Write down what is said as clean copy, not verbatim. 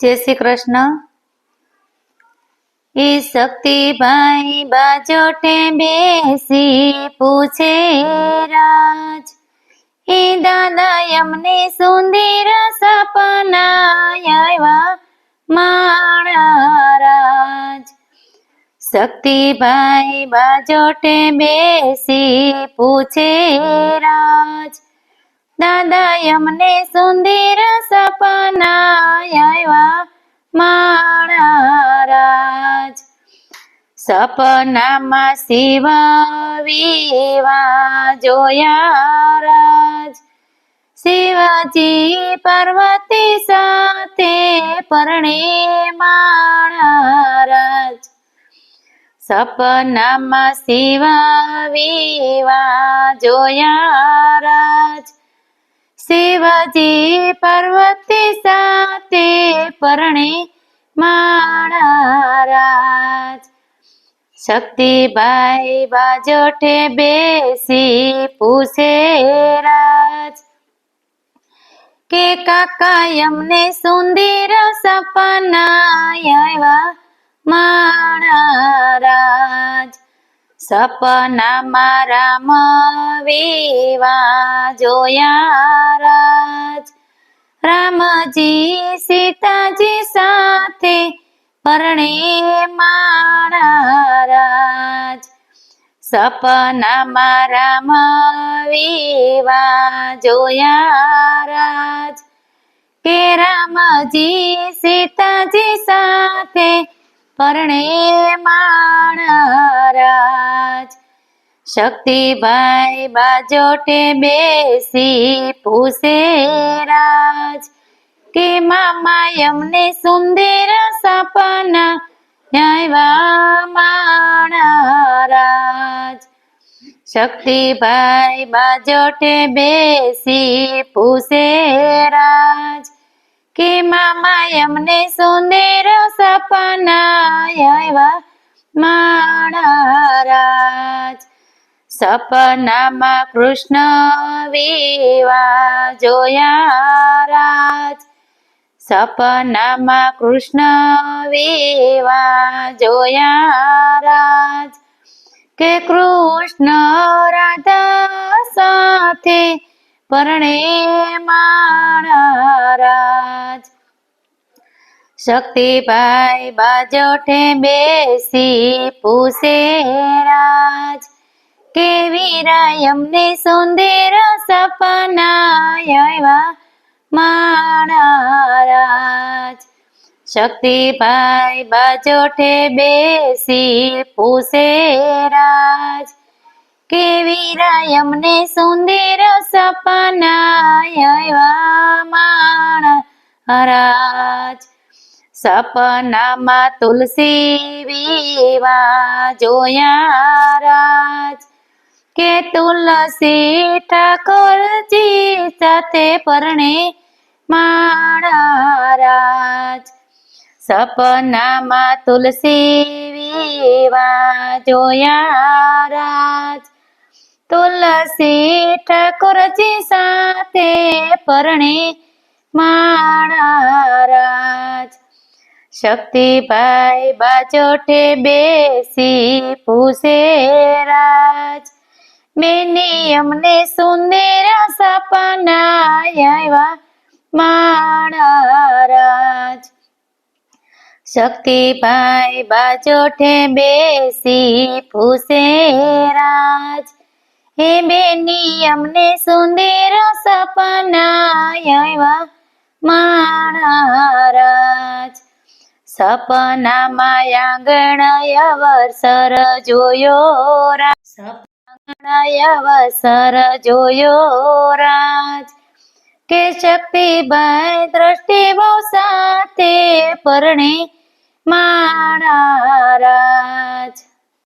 જય શ્રી કૃષ્ણ. એ શક્તિભાઈ બાજોટે બેસી પૂછે રાજ, એ દાદા અમને સુંદર સપના આવ્યા મારા રાજ. શક્તિભાઈ બાજોટે બેસી પૂછે રાજ, દાદા અમને સુંદર સપના આવ્યા મારા રાજ. સપનામાં શિવ વિવાહ જોયા રાજ, શિવજી પાર્વતી સાથે પરણે મારા રાજ. સપનામાં શિવ વિવાહ જોયા રાજ, શિવજી પાર્વતી સાથે પરણે મારા રાજ. શક્તિભાઈ બાજોટે બેસી પૂછે રાજ, કે કાકા અમને સુંદર સપના આવ્યા મારા રાજ. સપનામાં રામ વિવાહ જોયા રાજ, રામજી સીતાજી સાથે પરણે મારા રાજ. સપનામાં રામ વિવાહ જોયા રાજ, કે રામજી સીતાજી સાથે પરણે મારા રાજ. શક્તિભાઈ બાજોટે બેસી પૂછે રાજ, કે મામા અમને સુંદર સપના આવ્યા મારા રાજ. શક્તિભાઈ બાજોટે બેસી પૂછે રાજ, કે મામા અમને સુંદર સપના આવ્યા મારા રાજ. સપનામાં કૃષ્ણ વિવાહ જોયા રાજ, સપનામાં કૃષ્ણ વિવાહ જોયા રાજ, કે કૃષ્ણ રાધા સાથે પરણે મારા રાજ. શક્તિભાઈ બાજોટે બેસી પૂછે રાજ, કે વીરા અમને સુંદર સપના આવ્યા મારા રાજ. શક્તિભાઈ બાજોટે બેસી પૂછે રાજ, કે વીરા અમને સુંદર સપના આવ્યા મારા રાજ. સપનામાં તુલસી વિવાહ જોયા રાજ, કે તુલસી ઠાકોરજી સાથે પરણે મારા રાજ. સપનામાં તુલસી વિવાહ જોયા રાજ, તુલસી ઠાકોરજી સાથે પરણે મારા રાજ. શક્તિભાઈ બાજોટે બેસી પૂછે રાજ, બેની અમને સુંદર સપના આવ્યા મારા રાજ. શક્તિભાઈ બાજોટે બેસી પૂછે રાજ, હે બેની અમને સુંદર સપના આવ્યા મારા રાજ. સપનામાં આંગણ અવસર જોયો રાજ, સપનામાં અવસર જોયો રાજ, કે શક્તિભાઈ દ્રષ્ટિ બહુ સાથે પરણે મારા રાજ.